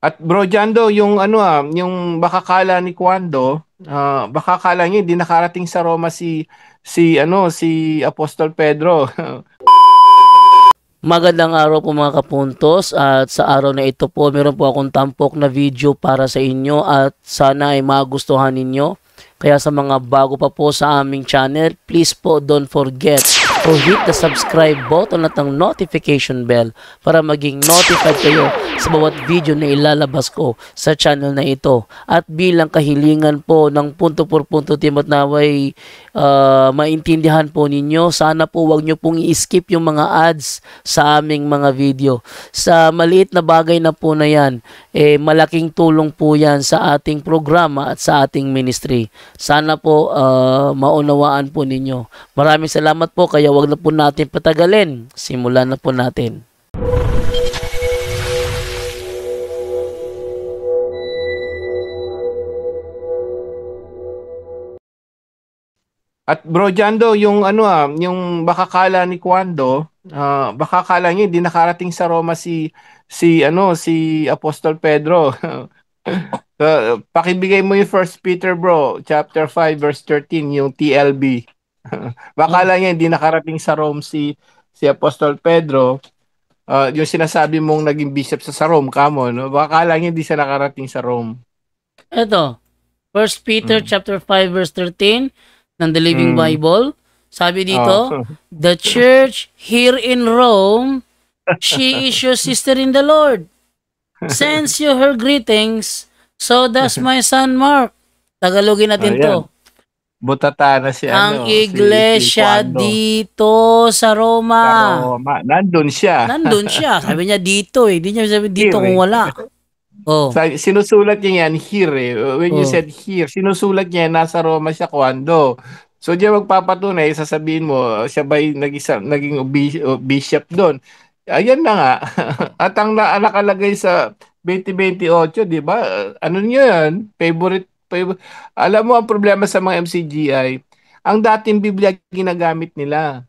At Bro Jando, yung yung baka kala ni Kwando, baka kala niya hindi nakarating sa Roma si Apostol Pedro. Magandang araw po mga kapuntos, at sa araw na ito po meron po akong tampok na video para sa inyo at sana ay magustuhan ninyo. Kaya sa mga bago pa po sa aming channel, please po don't forget to hit the subscribe button at ang notification bell para maging notified kayo sa bawat video na ilalabas ko sa channel na ito. At bilang kahilingan po ng punto por punto team at naway maintindihan po ninyo, sana po wag nyo pong i-skip yung mga ads sa aming mga video. Sa maliit na bagay na po na yan, malaking tulong po yan sa ating programa at sa ating ministry. Sana po maunawaan po ninyo. Maraming salamat po, kaya wag na po natin patagalin. Simulan na po natin. At Bro Jando, yung yung baka kala ni Kwando, baka kala niya hindi nakarating sa Roma si Apostol Pedro. Pakibigay mo yung First Peter bro, chapter 5 verse 13, yung TLB. Baka Oh, kala niya hindi nakarating sa Rome si Apostol Pedro. Yung sinasabi mong naging bishop sa Rome, kamo, no? Baka kala niya hindi siya nakarating sa Rome. eto. First Peter Mm. chapter 5 verse 13 ng The Living Mm. Bible. Sabi Oh. dito, the church here in Rome, she is your sister in the Lord. Sends you her greetings. So does my son Mark. Tagalogin natin Ayan. to. Butata na Ang si iglesia Kwando dito sa sa Roma. Roma. Nandun siya. Nandun siya. Sabi niya dito eh. Hindi niya sabi dito Here kung eh. wala. Oh, Sinusulat niya yan here eh. When you oh. said here, sinusulat niya nasa Roma siya Kwando. So diyan magpapatunay, sasabihin mo, siya ba'y naging bishop doon? Ayan na nga. At ang nakalagay sa 2028, di ba? Ano niyo yan? Favorite. Alam mo ang problema sa mga MCGI, ang dating Biblia ginagamit nila.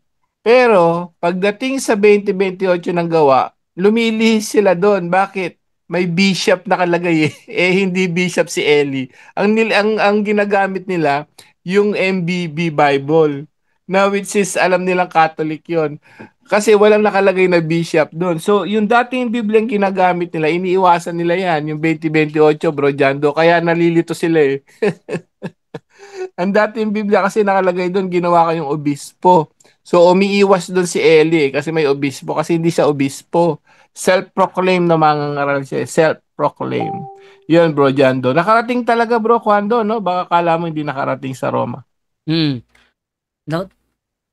Pero pagdating sa 2028 ng gawa, lumilihis sila doon. Bakit? May bishop nakalagay eh. Hindi bishop si Eli. Ang ginagamit nila yung MBB Bible. Na which is alam nilang Catholic 'yon. Kasi walang nakalagay na bishop doon. So, yung dating Biblia ginagamit nila, iniiwasan nila yan, yung 2028, Bro Jando. Kaya nalilito sila eh. Ang dating Biblia kasi nakalagay doon, ginawa kayong obispo. So, umiiwas doon si Eli kasi may obispo. Kasi hindi siya obispo. Self-proclaim na mangangaral siya. Self-proclaim. Yun, Bro Jando. Nakarating talaga, Bro, Kwando, no? Baka kala mo hindi nakarating sa Roma. Hmm. Na-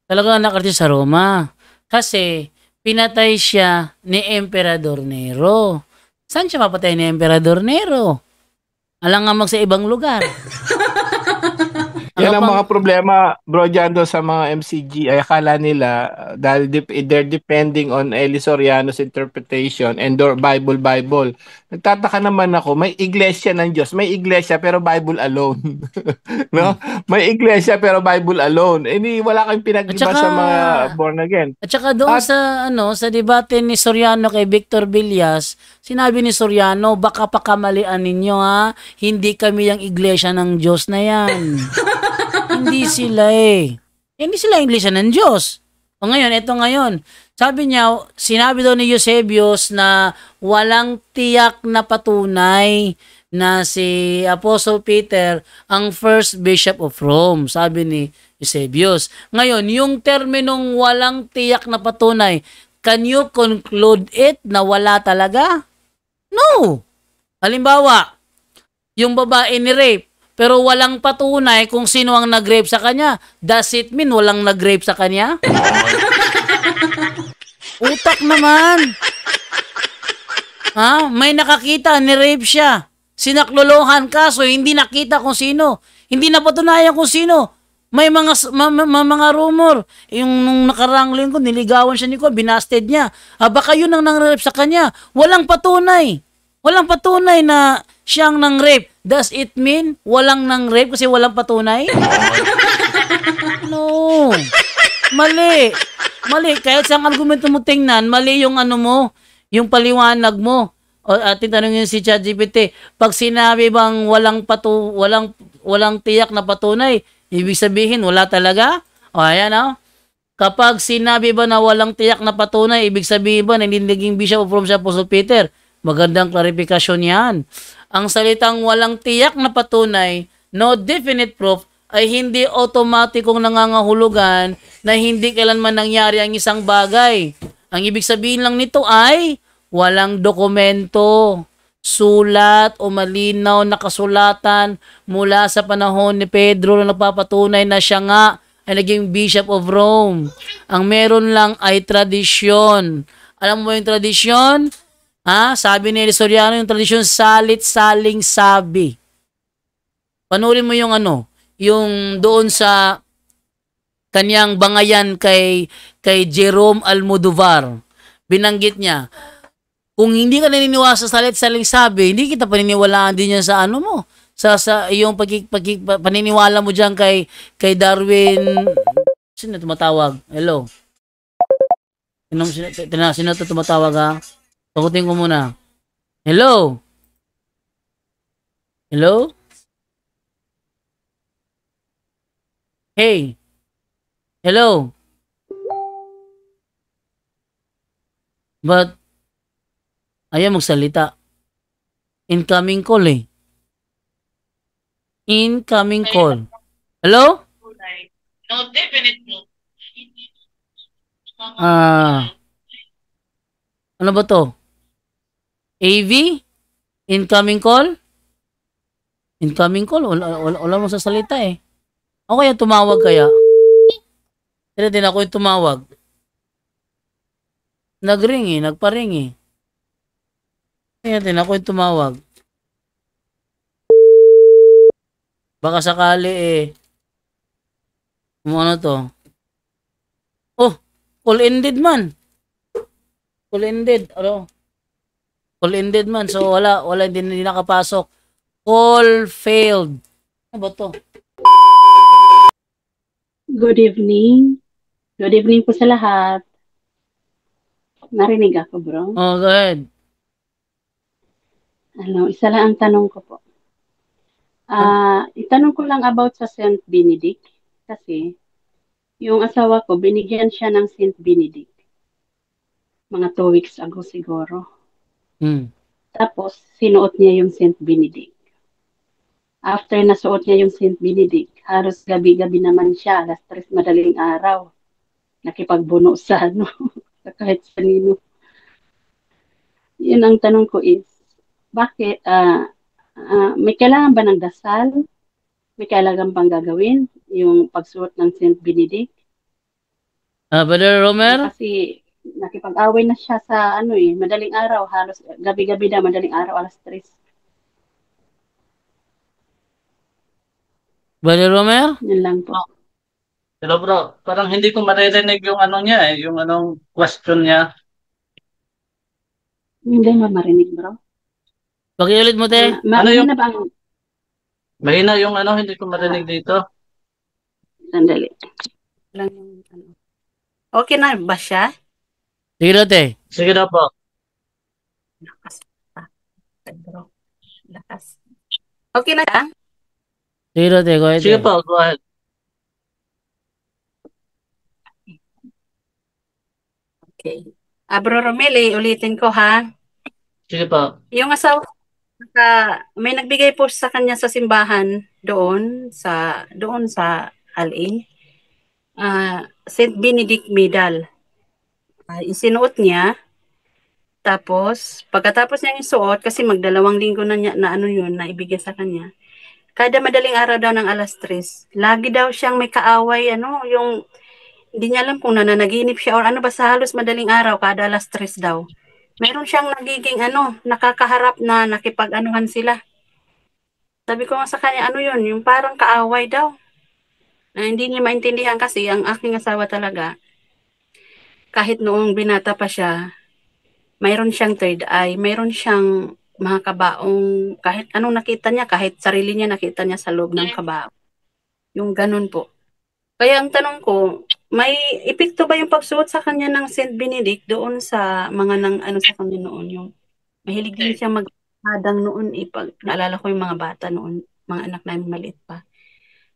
Talaga nakarating sa Roma. Kasi pinatay siya ni Emperador Nero. Saan siya mapatay ni Emperador Nero? Alangamag sa ibang lugar. Yan Ano ang pang mga problema, Bro Jando, sa mga MCG. Ay akala nila, dahil they're depending on Eli Soriano's interpretation and or Bible. Nagtataka naman ako, may iglesia ng Diyos. May iglesia pero Bible alone. No? May iglesia pero Bible alone. Wala kang at pinag-iba saka sa mga born again. At saka doon At sa sa debate ni Soriano kay Victor Villas, sinabi ni Soriano, baka pakamalian ninyo ha, hindi kami yung iglesia ng Diyos na yan. Hindi sila eh. Hindi sila iglesia ng Diyos. O ngayon, eto ngayon. Sabi niya, sinabi daw ni Eusebius na walang tiyak na patunay na si Apostle Peter ang first bishop of Rome. Sabi ni Eusebius. Ngayon, yung terminong walang tiyak na patunay, can you conclude it na wala talaga? No. Halimbawa, yung babae ni rape, pero walang patunay kung sino ang nag-rape sa kanya. Does it mean walang nag-rape sa kanya? Utak naman. Ha? May nakakita, ni-rape siya. Sinaklolohan kaso hindi nakita kung sino. Hindi napatunayan kung sino. May mga rumor. Yung nung nakarang linggo, niligawan siya ni Ko, binasted niya. Baka yun ang nang-rape sa kanya. Walang patunay. Walang patunay na siyang nang-rape. Does it mean walang nang-rape kasi walang patunay? No. Mali. Mali. Kahit sa argumento mo tingnan, mali yung ano mo, yung paliwanag mo. O ating tanongin si ChatGPT, pag sinabi bang walang tiyak na patunay, ibig sabihin wala talaga? O ayan oh. Kapag sinabi ba na walang tiyak na patunay, ibig sabihin ba na hindi naging Bishop of Rome si Apostle Peter? Magandang klarifikasyon yan. Ang salitang walang tiyak na patunay, no definite proof, ay hindi otomatikong nangangahulugan na hindi kailanman nangyari ang isang bagay. Ang ibig sabihin lang nito ay walang dokumento, sulat o malinaw na kasulatan mula sa panahon ni Pedro na nagpapatunay na siya nga ay naging Bishop of Rome. Ang meron lang ay tradisyon. Alam mo yung tradisyon? Ha? Sabi ni Soriano, yung tradisyon salit-saling sabi. Panurin mo yung yung doon sa kanyang bangayan kay Jerome Almodovar. Binanggit niya, kung hindi ka naniniwala sa salit-saling sabi, hindi kita paniniwalaan din yan sa mo. Sa yung paniniwala mo diyan kay Darwin. Sino tumatawag? Hello. Sino tumatawag ha? Sagutin ko muna. Hello. Hello? Hey. Hello. But ayaw magsalita. Incoming call eh. Incoming call. Hello? No, definitely. Ano ba to? AV? Incoming call? Incoming call? Wala mo sa salita eh. O kaya tumawag kaya? Hindi din ako yung tumawag. Nagring eh, nagparing eh. Kaya din ako yung tumawag. Baka sakali eh. Ano to? Oh, call ended man. Call ended. Ano? Call ended man. So wala hindi nakapasok. Call failed. Ano ba to? Good evening. Good evening po sa lahat. Narinig ako, bro. Oh, go ahead. Isa lang ang tanong ko po. Itanong ko lang about sa Saint Benedict. Kasi, yung asawa ko, binigyan siya ng Saint Benedict. Mga 2 weeks ago siguro. Tapos, sinuot niya yung Saint Benedict. After nasuot niya yung Saint Benedict, halos gabi-gabi naman siya, alas 3 madaling araw. Nakipagbuno sa kahit sa nino. Yun ang tanong ko is, bakit, may kailangan ba ng dasal? May kailangan pang gagawin? Yung pagsuot ng Saint Benedict? Brother Romer? Kasi nakipag-away na siya sa madaling araw, halos gabi-gabi na, madaling araw, alas 3. Brother Romer? Yun lang po. Pero bro, parang hindi ko maririnig yung niya yung question niya. Hindi mo marinig, bro. Pakiulit mo, te. Mahina ba ang... Mahina yung hindi ko marinig dito. Sandali. Lang yung Okay na ba siya? Sige na, te. Sige na po. Lakas. Bro. Lakas. Okay na siya? Sige na, te. Go ahead, Sige te. po, go ahead. Okay. Bro Romel, ulitin ko ha. Sige po. Yung asawa, may nagbigay po sa kanya sa simbahan doon sa LA. Saint Benedict Medal. Isinuot niya. Tapos, pagkatapos niya isuot, kasi magdalawang linggo na niya na na ibigay sa kanya. Kada madaling araw daw ng alas 3, lagi daw siyang may kaaway, yung hindi niya alam kung nananaginip siya or basta halos madaling araw, kada alas 3 daw. Meron siyang nagiging nakakaharap na nakipag-anuhan sila. Sabi ko nga sa kanya, yun, yung parang kaaway daw. Na hindi niya maintindihan kasi ang aking asawa talaga, kahit noong binata pa siya, mayroon siyang third eye, mayroon siyang mga kabaong, kahit anong nakita niya, kahit sarili niya nakita niya sa loob ng kabao. Yung ganun po. Kaya ang tanong ko, may epekto ba yung pagsuot sa kanya ng Saint Benedict doon sa mga sa kanya noon? Mahilig din siya mag-hadang noon eh. Pag naalala ko yung mga bata noon, mga anak namin maliit pa.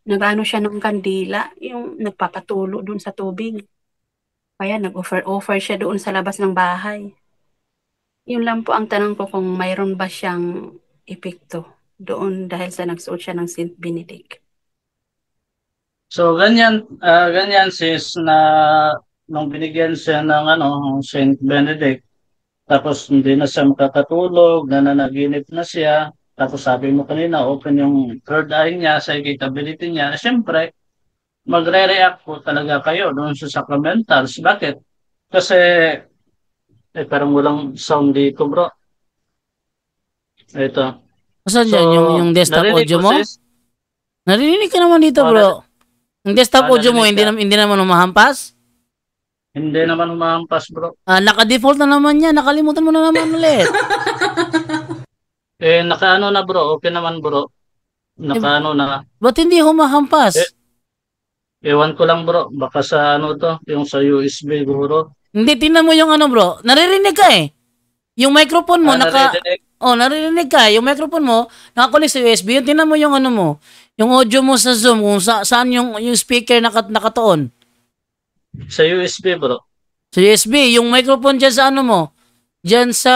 Nag-ano siya ng kandila, yung nagpapatulo doon sa tubig. Kaya nag-offer siya doon sa labas ng bahay. Yun lang po ang tanong ko kung mayroon ba siyang epekto doon dahil sa nagsuot siya ng Saint Benedict. So ganyan sis na nung binigyan siya ng Saint Benedict, tapos hindi na siya makakatulog, nananaginip na siya, tapos sabi mo kanina open yung third eye niya, psychic ability niya, siyempre magre-react po talaga kayo doon sa sacramentals. Bakit? Kasi parang walang sound dito bro. Ito. Saan So, dyan? Yung desktop narinig audio ko mo? sis. Narinig ka naman dito, Oh, bro. Yung desktop audio mo, narinig ka. hindi naman humahampas? Hindi naman humahampas bro. Naka-default na naman yan. Nakalimutan mo na naman ulit. Nakaano na bro, okay naman bro. Nakaano na. Ba't hindi humahampas? Ewan ko lang bro, baka sa yung sa USB bro. Hindi, tingnan mo yung bro. Naririnig ka eh. Yung microphone mo, Naririnig. naririnig ka. Yung microphone mo, nakakulik sa USB. Yung tingnan mo yung mo. Yung audio mo sa Zoom, kung saan yung speaker nakatuon. Sa USB bro. Sa USB, yung microphone dyan sa mo. Dyan sa,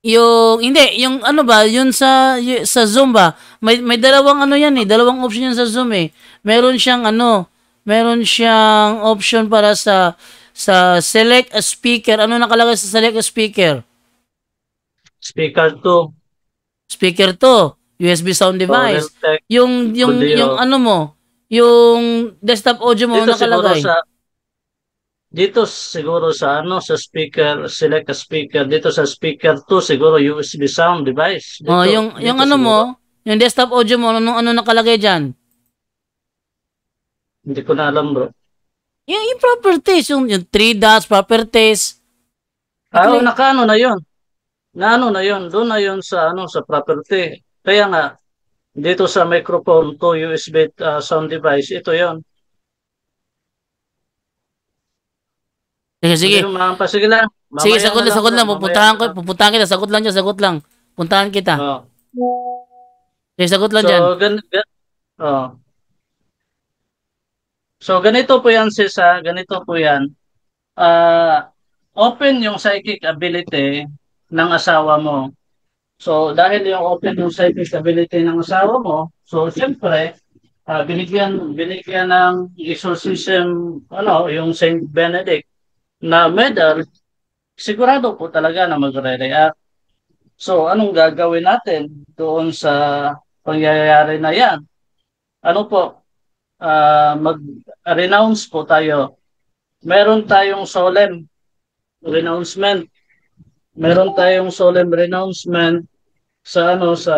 hindi, yung yun sa Zoom ba? May dalawang yan eh, dalawang option yan sa Zoom eh. Meron siyang option para sa select a speaker. Ano nakalagay sa select a speaker? Speaker 2. Speaker to, USB sound device. Yung audio. yung desktop audio mo nakalagay. Dito siguro sa sa speaker, select a speaker. Dito sa speaker 2 siguro USB sound device. Dito, yung mo, yung desktop audio mo, ano nakalagay diyan? Hindi ko na alam, bro. Yung properties, yung 3 dots properties. Nakaano na 'yon. Naano na 'yon, doon na 'yon sa sa property. Kaya nga dito sa microphone to USB sound device, ito 'yon. Sige. Sige lang. Sige, sagot lang. Pupuntahan kita. Sagot lang. Puntahan kita. Sige, sagot lang dyan. So, ganito po yan, sis. Ganito po yan. Open yung psychic ability ng asawa mo. So, dahil yung open yung psychic ability ng asawa mo, so, siyempre, binigyan ng exorcism, yung Saint Benedict na medal, sigurado po talaga na magre-react. So, anong gagawin natin doon sa pangyayari na yan? Ano po? Mag-renounce po tayo. Meron tayong solemn renouncement. Meron tayong solemn renouncement sa sa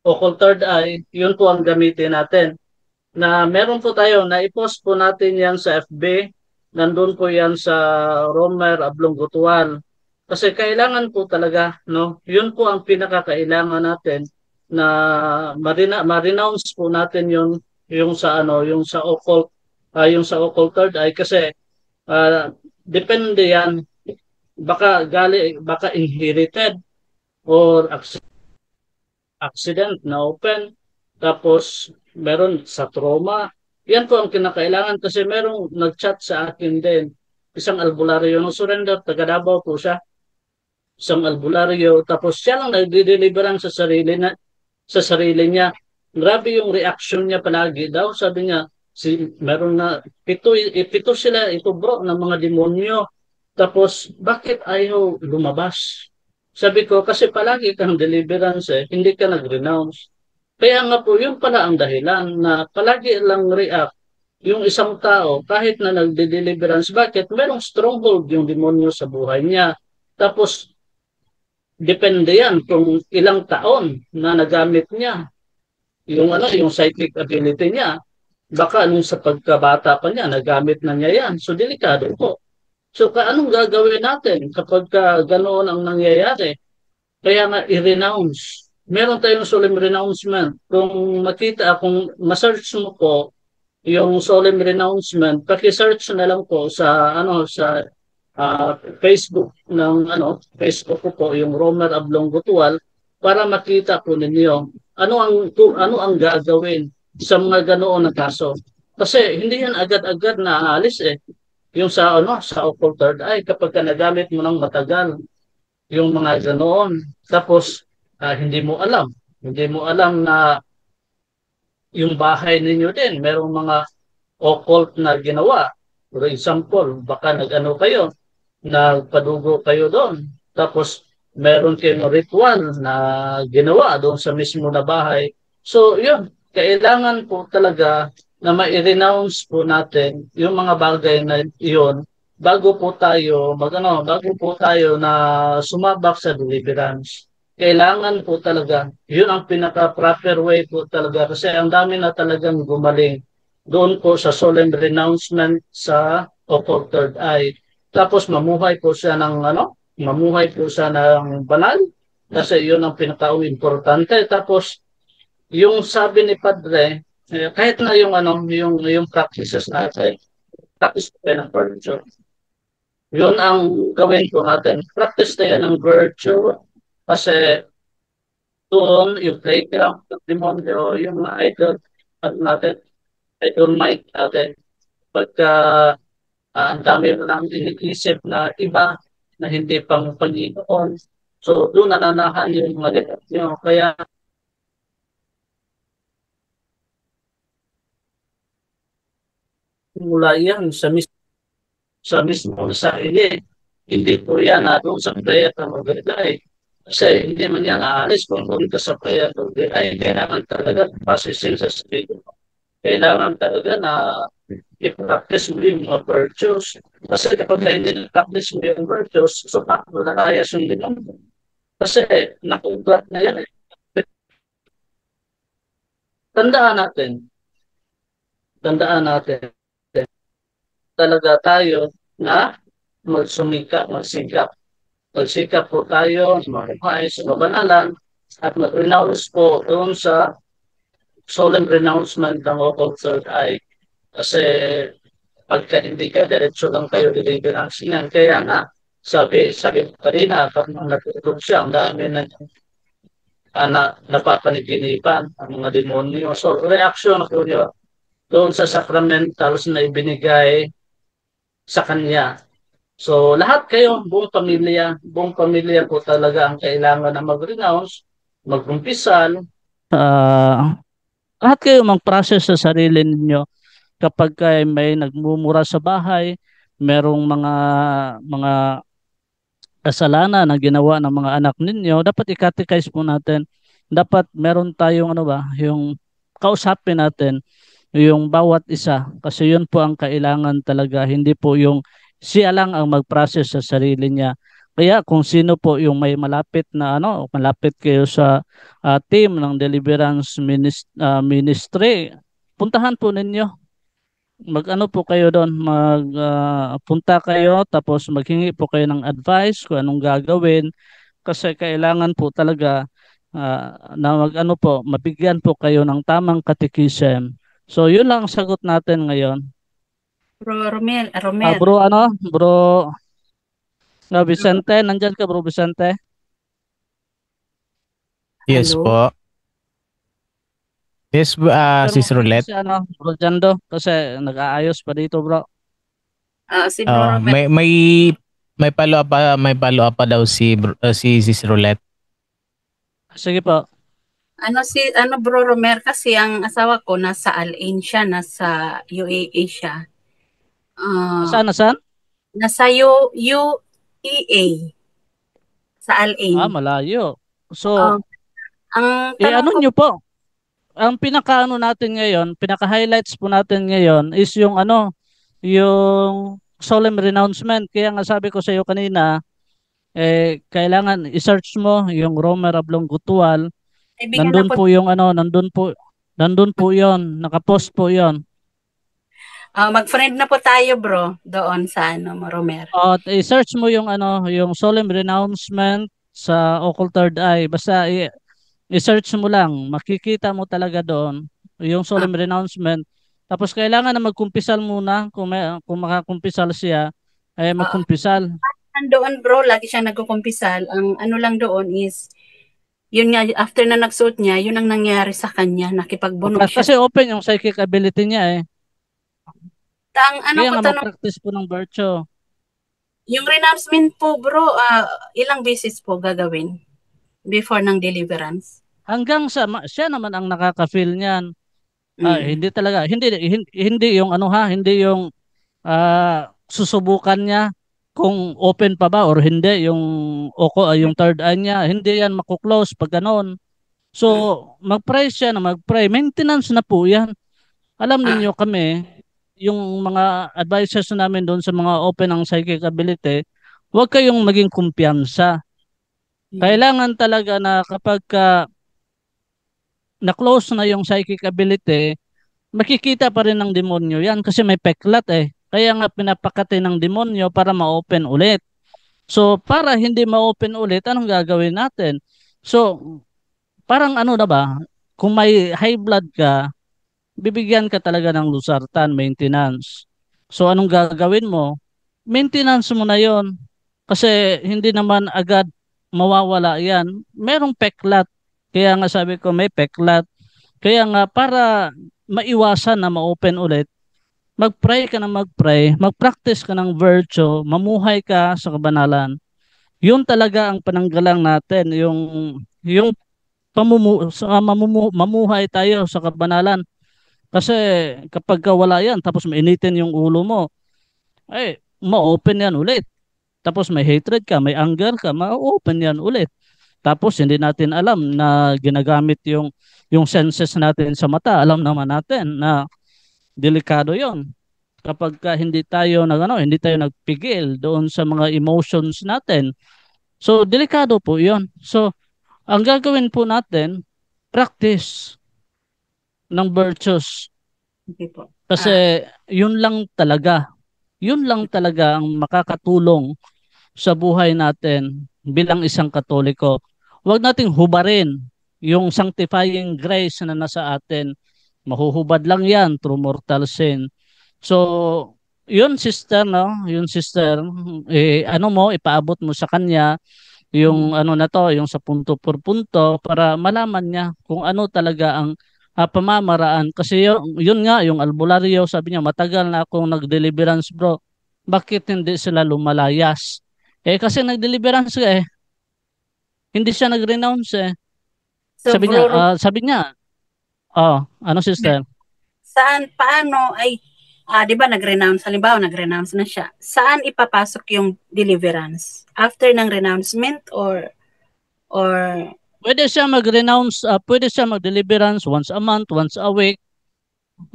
occult third eye. Yun po ang gamitin natin. Na meron po tayo, na i-post po natin yan sa FB. Nandun po yan sa Romer Ablong Gutuan. Kasi kailangan po talaga, no? Yun po ang pinakakailangan natin na ma-renounce po natin yung sa yung sa occult third eye kasi depende yan, baka inherited or accident na open, tapos meron sa trauma. Yan po ang kinakailangan kasi merong nag-chat sa akin din, isang albularyo ng surrender, taga Davao po siya, isang albularyo, tapos siya lang nagdi-deliveran sa sarili niya. Grabe yung reaction niya palagi daw, sabi niya, meron na pito sila, ito bro, ng mga demonyo. Tapos, bakit ayaw lumabas? Sabi ko, kasi palagi kang deliverance hindi ka nag-renounce. Kaya nga po, yun pala ang dahilan na palagi lang react yung isang tao kahit na nagde-deliverance. Bakit? Merong stronghold yung demonyo sa buhay niya. Tapos, depende yan kung ilang taon na nagamit niya yung psychic ability niya. Baka nung sa pagkabata pa niya, nagamit na niya yan. So, delikado po. So, anong gagawin natin kapag ganoon ang nangyayari? Kaya nga, i-renounce. Meron tayong solemn renouncement. Kung ma-search mo po yung solemn renouncement, paki-search na lang po sa Facebook ng Facebook ko po yung Romer Ablong Gutual para makita po ninyo ano ang gagawin sa mga ganoon na kaso. Kasi hindi yan agad-agad na aalis eh. Yung sa occult third eye kapag ka nagamit mo ng matagal yung mga ganoon. Tapos hindi mo alam na yung bahay ninyo din merong mga occult na ginawa. For example, baka nag-ano kayo, nagpadugo kayo doon. Tapos meron kayong ritual na ginawa doon sa mismo na bahay. So, yun, kailangan po talaga na ma-renounce po natin yung mga bagay na iyon bago po tayo na sumabak sa deliverance. Kailangan po talaga, yun ang pinaka-proper way po talaga kasi ang dami na talagang gumaling doon po sa solemn renouncement sa occult third eye. Tapos mamuhay po siya ng banal kasi yun ang pinaka-importante. Tapos yung sabi ni Padre, kahit na yung practices natin, practice tayo ng virtue. Yun ang gawin ko natin. Practice tayo ng virtue kasi doon yung playground ng demonyo, yung mga idol natin, idol might natin. Pagka ang dami mo nang iniisip na iba na hindi pang Panginoon. So, doon nananahan yung mga demonyo. Kaya, mula yan sa mismo sarili. Hindi po yan doon sa prayer na magbigay. Kasi hindi man yan aalis kung doon ka sa prayer na magbigay. Kailangan talaga pasisil sa sarili mo. Kailangan talaga na i-practice mo yung mga virtues. Kasi kapag hindi na-practice mo yung virtues, so nakalayas yung limang mo. Kasi nakulat na yan eh. Tandaan natin, tandaan natin, talaga tayo na magsikap. Magsikap po tayo, mabuhay sa kabanalan, at mag-renounce po doon sa solemn renouncement ng occult third eye. Kasi pagka hindi ka, diretso lang kayo deliverance niyan. Kaya nga, sabi ko kanina, pag natutulog siya, ang dami na napapaniginipan ang mga demonyo. So, reaction ko niyo doon sa sacramentals na ibinigay sa kanya. So, lahat kayo, buong pamilya po talaga ang kailangan na mag-renounce, mag-umpisal. Lahat kayo mag-process sa sarili ninyo kapag may nagmumura sa bahay, merong mga kasalanan na ginawa ng mga anak ninyo, dapat i-catechize po natin. Dapat meron tayong yung kausapin natin yung bawat isa kasi yun po ang kailangan talaga, hindi po yung siya lang ang mag-process sa sarili niya. Kaya kung sino po yung may malapit na malapit kayo sa team ng Deliverance Ministry, puntahan po ninyo. Mag-ano po kayo doon, punta kayo tapos maghingi po kayo ng advice kung anong gagawin kasi kailangan po talaga na mag-ano po, mabigyan po kayo ng tamang catechism. So, yun lang ang sagot natin ngayon. Bro Romer. Bro Vicente, nandyan ka, Bro Vicente? Yes Hello? po. Yes, Sis Roulette. Si Bro Jando, kasi nag-aayos pa dito, bro. Si Bro Romer. May follow up pa daw si Sis Roulette. Sige po. Bro Romer, kasi ang asawa ko nasa Al-Ain siya, nasa UAE siya. Nasaan? Nasa UEA sa Al-Ain. Malayo. So, Ang tanong ano nyo po? Ang pinaka-highlights po natin ngayon is yung yung solemn renouncement. Kaya nga sabi ko sa iyo kanina, kailangan i-search mo yung Romer Ablong Gutual. Nandun po yung nandun po yon, nakapost po yon. Mag-friend na po tayo, bro, doon sa Romer. I-search mo yung yung solemn renouncement sa occult third eye. Basta i-search mo lang, makikita mo talaga doon yung solemn renouncement. Tapos kailangan na magkumpisal muna kung makakumpisal siya. ay magkumpisal. Nandoon bro, lagi siyang nagkukumpisal. Ang ano lang doon is, yun nga, after na nagsuot niya, yun ang nangyari sa kanya. Nakipagbunog siya. Kasi open yung psychic ability niya eh. Ang ano Kaya ko nga tanong, mag-practice po ng virtue. yung renouncement po bro, ilang beses po gagawin before ng deliverance? Hanggang sa siya naman ang nakaka-feel niyan. Mm. Hindi talaga, hindi yung ano ha, hindi yung susubukan niya kung open pa ba or hindi yung yung third eye niya, hindi yan mako-close pag ganon. So, mag-pray siya na mag-pray. Maintenance na po yan. Alam Ah, ninyo kami, yung mga advisors namin doon sa mga open ang psychic ability, huwag kayong maging kumpiyansa. mm. Kailangan talaga na kapag na-close na yung psychic ability, makikita pa rin ng demonyo yan kasi may peklat eh. Kaya nga pinapakati ng demonyo para ma-open ulit. So, para hindi ma-open ulit, anong gagawin natin? So, parang ano na ba, kung may high blood ka, bibigyan ka talaga ng losartan, maintenance. So, anong gagawin mo? Maintenance mo na yon. Kasi hindi naman agad mawawala yan. Merong peklat. Kaya nga sabi ko may peklat. Kaya nga para maiwasan na ma-open ulit, mag-pray ka na mag-pray, mag-practice ka ng virtue, mamuhay ka sa kabanalan. Yun talaga ang pananggalang natin, yung mamuhay tayo sa kabanalan. Kasi kapag wala yan, tapos mainitin yung ulo mo, ay, ma-open yan ulit. Tapos may hatred ka, may anger ka, ma-open yan ulit. Tapos hindi natin alam na ginagamit yung senses natin sa mata. Alam naman natin na delikado yon. Kapag hindi tayo hindi tayo nagpigil doon sa mga emotions natin. So delikado po 'yon. So ang gagawin po natin, practice ng virtues Okay po. kasi yun lang talaga ang makakatulong sa buhay natin bilang isang Katoliko. Huwag nating hubarin yung sanctifying grace na nasa atin. Mahuhubad lang yan through mortal sin. So, yun sister, no? Yun sister, ano mo, ipaabot mo sa kanya yung ano na to, yung sa punto por punto para malaman niya kung ano talaga ang pamamaraan. Kasi yun nga, yung albularyo, sabi niya, matagal na akong nag-deliverance bro. Bakit hindi sila lumalayas? Kasi nag-deliverance ka hindi siya nag-renounce So bro, Sabi niya, ano sister? paano ay, di ba nag-renounce, halimbawa nag-renounce na siya, saan ipapasok yung deliverance? After ng renouncement or Pwede siya mag-renounce, pwede siya mag-deliverance once a month, once a week.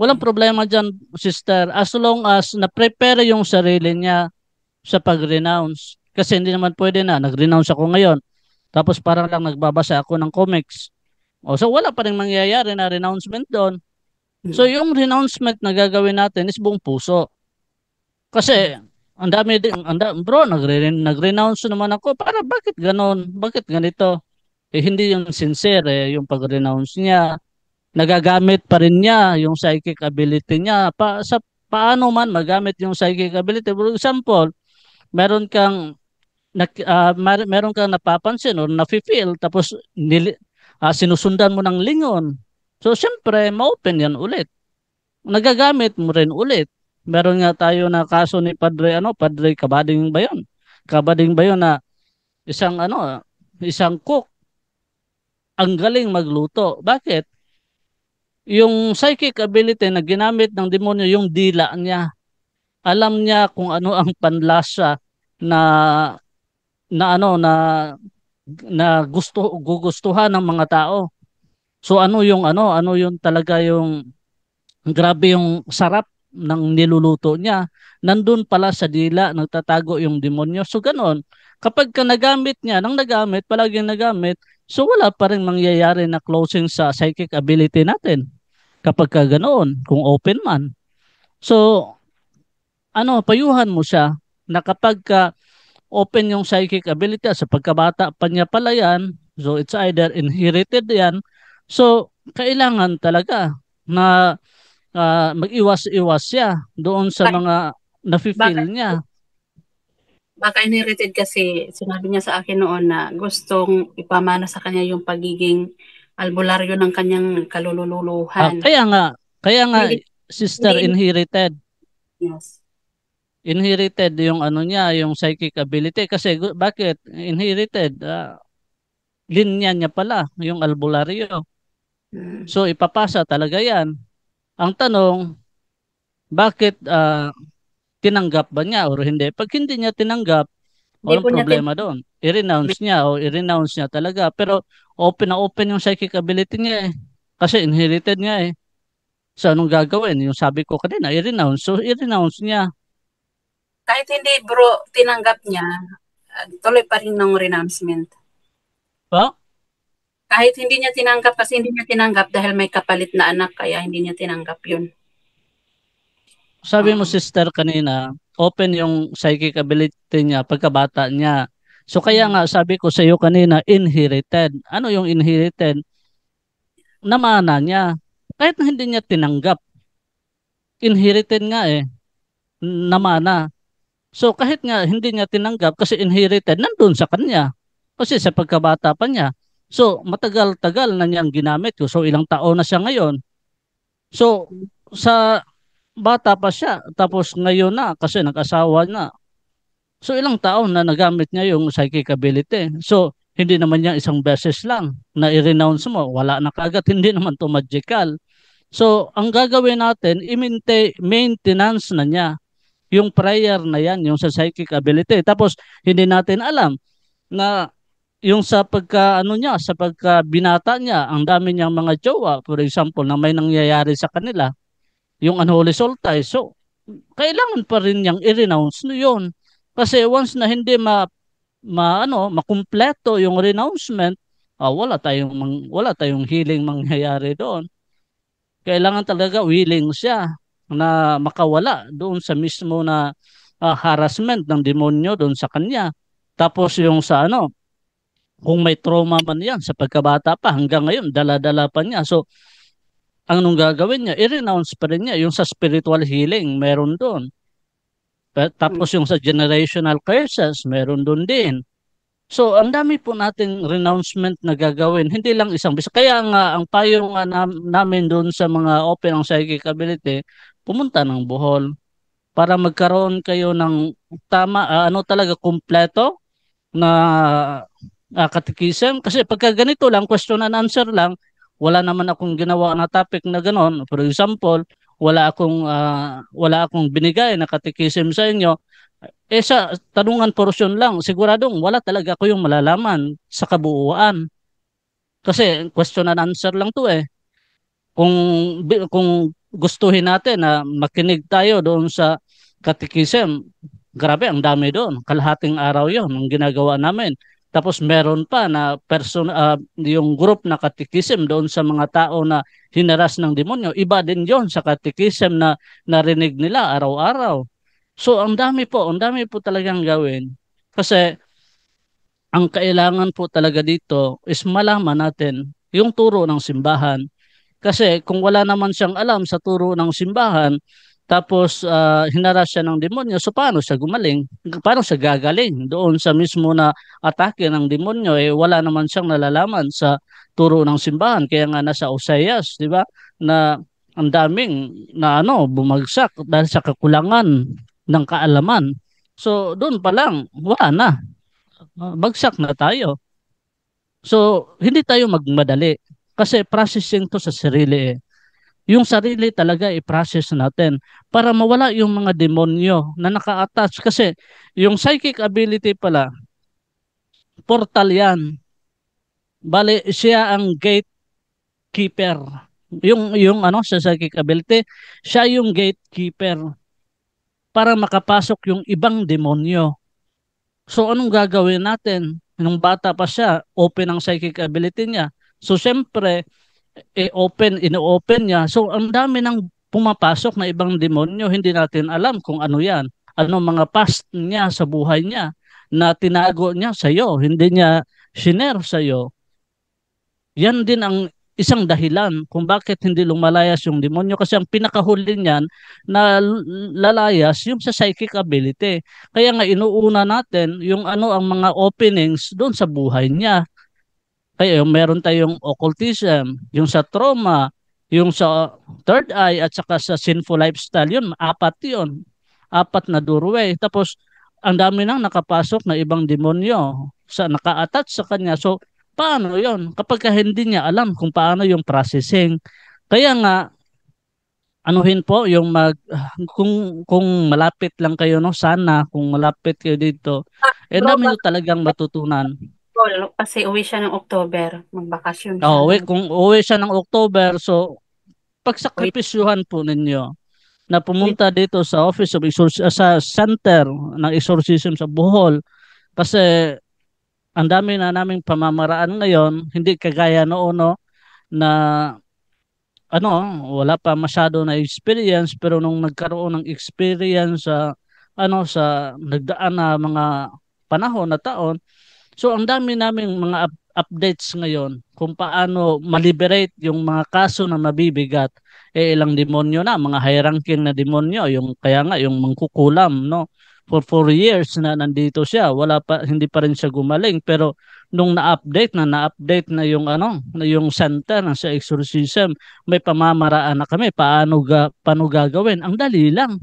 Walang problema dyan, sister. As long as na-prepare yung sarili niya sa pag-renounce. Kasi hindi naman pwede na, nag-renounce ako ngayon. Tapos parang lang nagbabasa ako ng comics. So wala pa rin mangyayari na renouncement doon. So yung renouncement na gagawin natin is buong puso. Kasi ang dami din, bro, nag-renounce naman ako. Para bakit ganon? Bakit ganito? Hindi yung sincere, yung pag-renounce niya. Nagagamit pa rin niya yung psychic ability niya. Paano man magamit yung psychic ability. For example, meron kang meron kang napapansin or nafe-feel tapos sinusundan mo ng lingon. So, syempre, ma-open yan ulit. Nagagamit mo rin ulit. Meron nga tayo na kaso ni Padre Kabading ba yun? Kabading ba yun na isang isang cook ang galing magluto. Bakit? Yung psychic ability na ginamit ng demonyo, yung dila niya. Alam niya kung ano ang panlasa na na ano na gugustuhan ng mga tao. So ano yung talaga yung grabe yung sarap ng niluluto niya. Nandun pala sa dila nagtatago yung demonyo. So ganon. Kapag ka nagamit niya, palaging nagamit, so wala pa rin mangyayari na closing sa psychic ability natin. Kapag ka ganoon, kung open man. So, payuhan mo siya na kapag ka open yung psychic ability sa pagkabata pa niya pala yan, so it's either inherited yan, so kailangan talaga na mag-iwas-iwas siya doon sa bak- mga nafe-feel bakit niya. Baka inherited kasi sinabi niya sa akin noon na gustong ipamana sa kanya yung pagiging albularyo ng kanyang kalululuhan. Kaya nga, Hindi, sister, hindi, inherited. yes. Inherited yung ano niya, yung psychic ability. Kasi bakit? Inherited. Linya niya pala, yung albularyo. Mm. So, ipapasa talaga yan. Ang tanong, bakit tinanggap ba niya or hindi? Pag hindi niya tinanggap, Hindi po walang niya problema doon. I-renounce niya o i-renounce niya talaga. Pero open na open yung psychic ability niya eh. Kasi inherited nga eh. So anong gagawin? Yung sabi ko kanina, i-renounce. So i-renounce niya. kahit hindi bro tinanggap niya, tuloy pa rin ng renouncement. Pa? Kahit hindi niya tinanggap kasi hindi niya tinanggap dahil may kapalit na anak kaya hindi niya tinanggap yun. Sabi mo Oo. sister kanina, open yung psychic ability niya pagkabata niya. So kaya nga sabi ko sa iyo kanina, inherited. Ano yung inherited? Namana niya. Kahit na hindi niya tinanggap, inherited nga eh. Namana. So kahit nga hindi niya tinanggap kasi inherited, nandun sa kanya. Kasi sa pagkabata pa niya. So matagal-tagal na niyang ginamit ko. So ilang taon na siya ngayon. So sa bata pa siya, tapos ngayon na kasi nag-asawa na. So ilang taon na nagamit niya yung psychic ability. So hindi naman niya isang beses lang na i-renounce mo. Wala na kagad. Hindi naman to magical. So ang gagawin natin, i-maintenance na niya yung prayer na yan, yung sa psychic ability. Tapos hindi natin alam na yung sa pagka ano niya, sa pagka binata niya, ang dami niyang mga jowa, for example, na may nangyayari sa kanila, yung unholy soul ties. So kailangan pa rin niyang i-renounce no yun. Kasi once na hindi makumpleto yung renouncement, wala tayong healing mangyayari doon. Kailangan talaga willing siya na makawala doon sa mismo na harassment ng demonyo doon sa kanya. Tapos yung sa ano, kung may trauma man yan sa pagkabata pa hanggang ngayon, dala-dala pa niya. So, anong gagawin niya? I-renounce pa rin niya. Yung sa spiritual healing, meron doon. Tapos yung sa generational curses, meron doon din. So, ang dami po nating renouncement na gagawin. Hindi lang isang bisa. Kaya nga, ang payo nga namin doon sa mga open ang psychic ability, pumunta ng Bohol para magkaroon kayo ng tama, ano talaga, kumpleto na katikisim. Kasi pagka ganito lang, question and answer lang, wala naman akong ginawa na topic na ganon. For example, wala akong binigay na katikisim sa inyo. Eh sa tanungan portion lang, siguradong wala talaga ako yung malalaman sa kabuuan. Kasi question and answer lang to eh. Kung kung gustuhin natin na makinig tayo doon sa katikisim, grabe ang dami doon. Kalahating araw 'yon ang ginagawa namin. Tapos meron pa na yung group na katikisim doon sa mga tao na hinaras ng demonyo. Iba din 'yon sa katikisim na narinig nila araw-araw. So ang dami po talagang gawin. Kasi ang kailangan po talaga dito is malaman natin yung turo ng simbahan. Kasi kung wala naman siyang alam sa turo ng simbahan, tapos hinaras siya ng demonyo, so paano siya gumaling? Paano siya gagaling? Doon sa mismo na atake ng demonyo, eh wala naman siyang nalalaman sa turo ng simbahan. Kaya nga nasa Oseas, di ba? Na ang daming na bumagsak dahil sa kakulangan ng kaalaman. So doon pa lang, wala na. Bagsak na tayo. So hindi tayo magmadali. Kasi processing to sa sarili eh. Yung sarili talaga i-process natin para mawala yung mga demonyo na naka-attach. Kasi yung psychic ability pala, portal yan. Bale, siya ang gatekeeper. Yung sa psychic ability, siya yung gatekeeper para makapasok yung ibang demonyo. So anong gagawin natin? Nung bata pa siya, open ang psychic ability niya. So syempre, ino-open niya. So ang dami nang pumapasok na ibang demonyo, hindi natin alam kung ano yan. Ano mga past niya sa buhay niya na tinago niya sa iyo, hindi niya shinare sa iyo. Yan din ang isang dahilan kung bakit hindi lumalayas yung demonyo kasi ang pinakahuli niyan na lalayas yung sa psychic ability. Kaya nga inuuna natin yung ano ang mga openings doon sa buhay niya. Kaya yung meron tayong occultism, yung sa trauma, yung sa third eye at saka sa sinful lifestyle, yun, apat yun. Apat na doorway. Tapos, ang dami nang nakapasok na ibang demonyo sa naka-attach sa kanya. So, paano yon kapag hindi niya alam kung paano yung processing? Kaya nga, anuhin po yung kung malapit lang kayo no sana kung malapit kayo dito eh Bro, dami nyo talagang matutunan. kasi uwi siya ng October. Magbakasyon siya Oh, ng kung uwi siya ng October, so wait, pagsakripisyuhan po ninyo na wait. pumunta dito sa Office of sa Center ng Exorcism sa Bohol kasi ang dami na naming pamamaraan ngayon, hindi kagaya noon no, na ano, wala pa masyado na experience pero nung nagkaroon ng experience sa sa nagdaan na mga panahon na taon. So ang dami naming mga updates ngayon kung paano ma-liberate yung mga kaso na mabibigat. Ilang demonyo na, mga high ranking na demonyo, yung kaya nga yung mangkukulam, no? For 4 years na nandito siya, wala pa hindi pa rin siya gumaling pero nung na-update na yung na yung center ng sa exorcism, may pamamaraan na kami paano gagawin. Ang dali lang.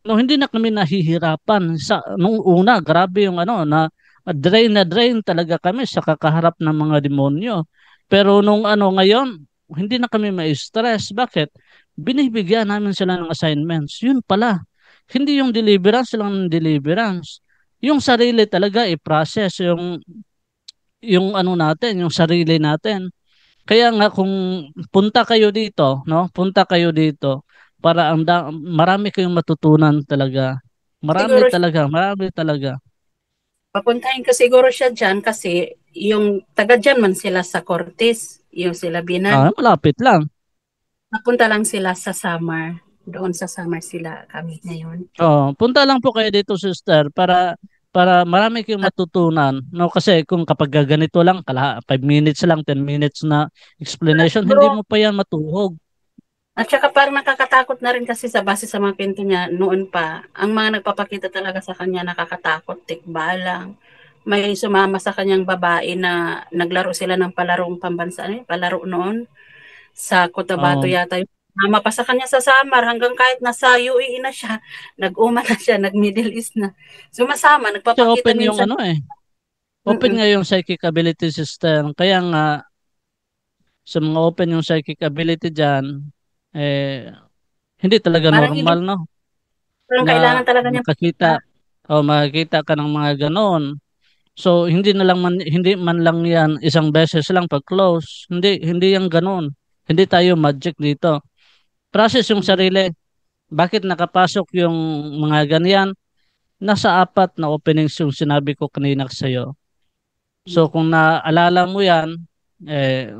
No, hindi na kami nahihirapan sa nung una, grabe yung na drain talaga kami sa kakaharap ng mga demonyo. Pero nung ngayon, hindi na kami ma-stress. Bakit? Binibigyan namin sila ng assignments. Yun pala. Hindi yung deliverance lang ng deliverance. Yung sarili talaga i-process yung natin, yung sarili natin. Kaya nga kung punta kayo dito, no? Punta kayo dito para marami kayong matutunan talaga. Marami Siguro talaga, marami talaga. papuntahin ko siguro siya dyan kasi yung taga dyan man sila sa Cortes, yung sila Binan. Malapit lang. Napunta lang sila sa Samar. Doon sa Samar sila kami ngayon. Oh, punta lang po kayo dito, sister, para marami kayong matutunan. No, kasi kung kapag ganito lang, 5 minutes lang, 10 minutes na explanation, hindi Bro, mo pa yan matuhog. at saka parang nakakatakot na rin kasi sa base sa mga kwento niya noon pa. Ang mga nagpapakita talaga sa kanya nakakatakot, tikbalang. May sumama sa kanyang babae na naglaro sila ng palarong pambansa, palaro noon sa Cotabato Oh, yata. Sumama pa sa kanya sa Samar hanggang kahit nasa UAE na siya, nag-uma na siya, nag-Middle East na. Sumasama, kasi nagpapakita open yung minsan. open Mm-mm. nga yung psychic ability system. Kaya nga, sa mga open yung psychic ability dyan, eh, hindi talaga Parang normal, no? parang Na kailangan talaga niya makakita o makakita ka ng mga ganon. So hindi man lang yan isang beses lang pag close. Hindi yan ganon. Hindi tayo magic dito. Process yung sarili. Bakit nakapasok yung mga ganyan? Nasa apat na openings yung sinabi ko kanina sa iyo. So kung naalala mo yan, eh,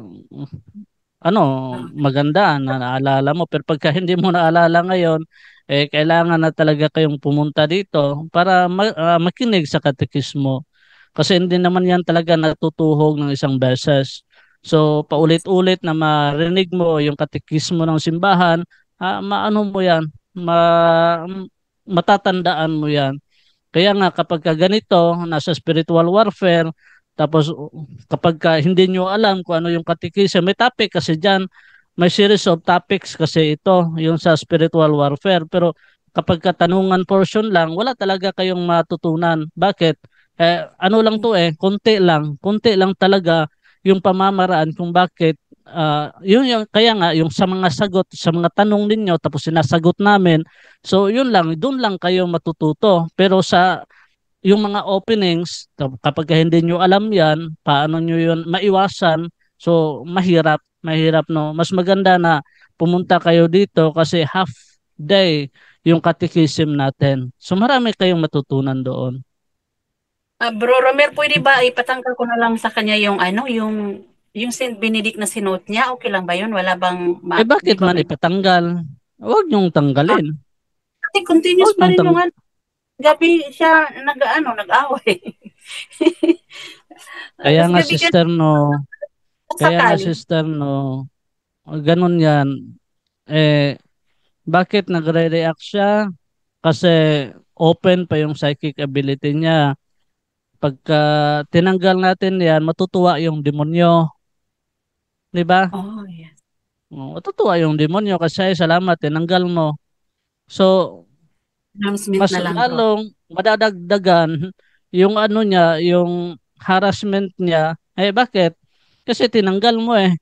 maganda na naalala mo. Pero pagka hindi mo naalala ngayon, kailangan na talaga kayong pumunta dito para makinig sa katekismo. Kasi hindi naman yan talaga natutuhog ng isang beses. So, paulit-ulit na marinig mo yung katekismo ng simbahan, maano mo yan, matatandaan mo yan. Kaya nga kapag ganito, nasa spiritual warfare, tapos kapag hindi nyo alam kung ano yung katekism, may topic kasi dyan, may series of topics kasi ito, yung sa spiritual warfare. Pero kapag katanungan portion lang, wala talaga kayong matutunan. Bakit? Ano lang to konti lang talaga yung pamamaraan kung bakit yung kaya nga yung sa mga sagot sa mga tanong ninyo tapos sinasagot namin. So yun lang, doon lang kayo matututo. Pero sa yung mga openings, kapag hindi nyo alam yan, paano nyo yun maiwasan, so mahirap no. Mas maganda na pumunta kayo dito kasi half day yung catechism natin. So marami kayong matutunan doon. Bro Romer, pwede ba ipatanggal ko na lang sa kanya yung yung Saint Benedict na sinuot niya? Okay lang ba yun? Wala bang, di Bakit ba man may, ipatanggal? Huwag nyong ah, tanggalin. kasi continuous Huwag pa nyong rin yung gabi siya nag-away. Kaya Tapos nga gabi kasi sister no, Kaya nga sakali. sister, no, ganun yan. Eh, bakit nagre-react siya? Kasi open pa yung psychic ability niya. Pagka tinanggal natin yan, matutuwa yung demonyo. Di ba? Oh, yes. Matutuwa yung demonyo kasi "Ay, salamat, tinanggal mo." So, Announcement mas na lang, bro. lalong madadagdagan yung ano niya, yung harassment niya. Eh, bakit? Kasi tinanggal mo eh.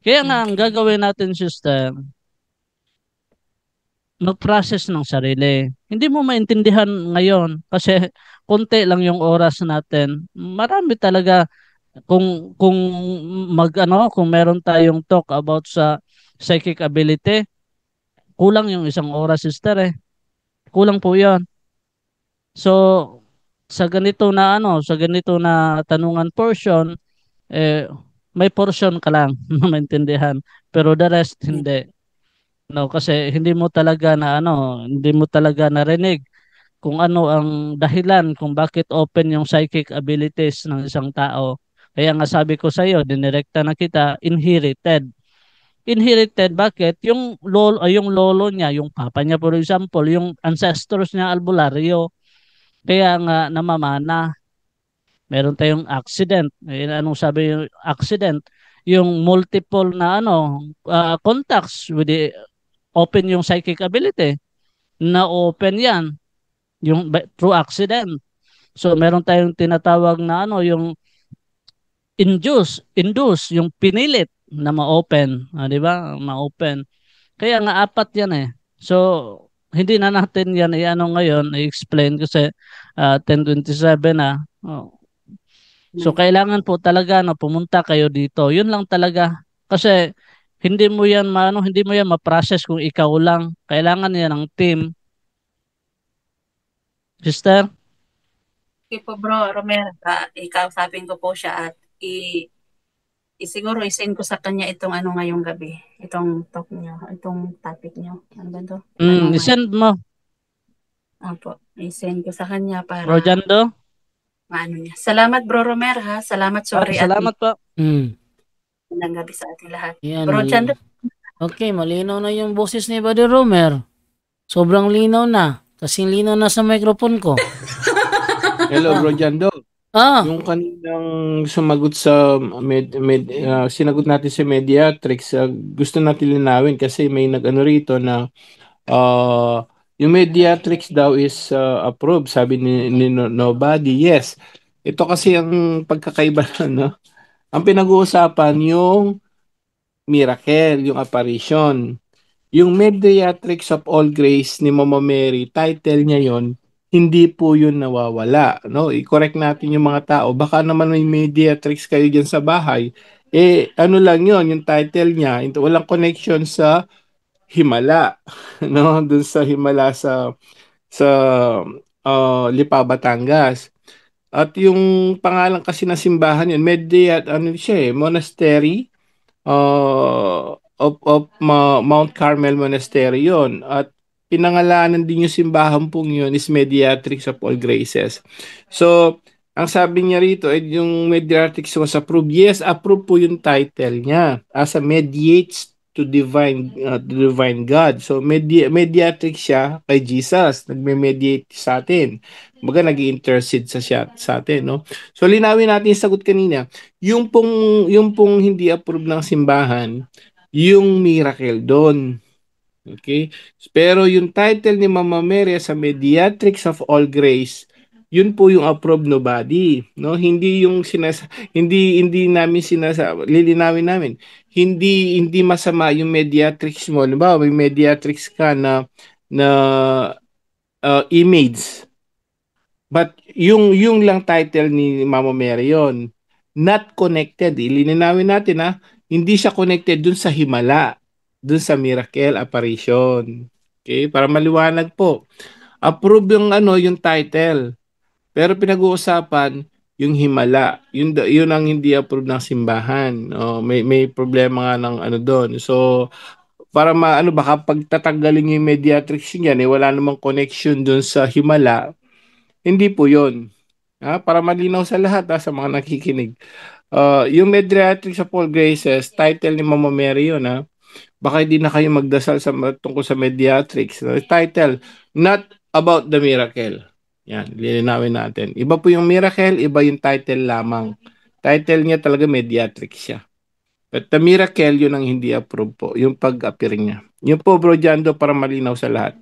Kaya nga, ang Okay. gagawin natin, sister, mag-process ng sarili. Hindi mo maintindihan ngayon kasi konti lang yung oras natin. Marami talaga kung kung meron tayong talk about sa psychic ability, kulang yung isang oras, sister eh. Kulang po 'yon. So sa ganito na tanungan portion, eh may portion ka lang na maintindihan, pero the rest Yeah. hindi. No, kasi hindi mo talaga narinig kung ano ang dahilan kung bakit open yung psychic abilities ng isang tao. Kaya nga sabi ko sa iyo, dinirekta na kita, inherited. Inherited, bakit? Yung lolo niya, yung papa niya for example, yung ancestors niya albularyo. Kaya nga namamana. Meron tayong accident. Anong sabi yung accident? Yung multiple na contacts with the open yung psychic ability. Na open yan through accident. So meron tayong tinatawag na yung induce, yung pinilit na ma-open, di ba? Ma-open. Kaya nga apat 'yan eh. So hindi na natin 'yan ngayon i-explain kasi 10:27 na. Oh. So kailangan po talaga na pumunta kayo dito. 'Yun lang talaga. Kasi hindi mo yan ma-process kung ikaw lang. Kailangan yan ng team. Sister? Okay po, bro, Romero, ikausapin ko po siya at siguro isend ko sa kanya itong ano ngayong gabi. Itong talk niyo, itong topic niyo. Ano ba to? Tanungan. Isend mo, Opo, isend ko sa kanya para Rojando. maano niya. Salamat, bro, Romero, ha? Salamat, sorry, at Salamat po. magandang gabi sa ating lahat. Yan, Bro, Chando, okay, malinaw na yung boses ni Buddy Romer. Sobrang linaw na. Kasing linaw na sa microphone ko. Hello, Bro Jando. Ah, Yung kaninang sumagot sa sinagot natin sa Mediatrix, gusto natin linawin kasi may nag-ano rito na yung Mediatrix daw is approved, sabi ni Nobody. Yes. Ito kasi ang pagkakaiba no? Ang pinag-uusapan yung miracle, yung apparition. Yung Mediatrix of All Grace ni Mama Mary, title niya yon, hindi po yun nawawala. No? I-correct natin yung mga tao. Baka naman may Mediatrix kayo dyan sa bahay. Ano lang yon yung title niya. Walang connection sa Himala. No? Dun sa Himala sa Lipa, Batangas. At yung pangalan kasi ng simbahan yun, ano siya monastery Mount Carmel Monastery yon. At pinangalanan din yung simbahan pong yun is Mediatrix of All Graces. So, ang sabi niya rito ay yung Mediatrix was approved. Yes, approved po yung title niya as a mediates to divine God. So, mediatrix siya kay Jesus. Nagme-mediate sa atin. Baga, nag-intercede sa atin, no? So, linawin natin yung sagot kanina. Yung pong hindi approve ng simbahan, yung miracle doon. Okay? Pero yung title ni Mama Mary sa Mediatrix of All Grace, yun po yung approved nobody, no? Hindi yung hindi namin lilinawin namin. Hindi masama yung mediatrix mo. Diba? May mediatrix ka na image. But yung lang title ni Mama Mary yon, not connected. Lilinawin natin hindi siya connected dun sa himala, dun sa miracle apparition. Okay? Para maliwanag po. Approve yung title. Pero pinag-uusapan yung himala. Yun ang hindi approve ng simbahan. May problema nga ng ano doon. So para baka pagtatanggalin yung mediatrix niyan wala namang connection doon sa himala. Hindi po 'yon. Para malinaw sa lahat sa mga nakikinig. Yung Mediatrix sa Paul Graces, title ni Mama Mary yun, ha? Baka hindi na kayo magdasal tungkol sa Mediatrix. Title, Not About the Miracle. Yan, lilinawin natin. Iba po yung miracle, iba yung title lamang. Title niya talaga Mediatrix siya. But the miracle, yun ang hindi approve po. Yung pag-appear niya. Yun po, Bro Jando, para malinaw sa lahat.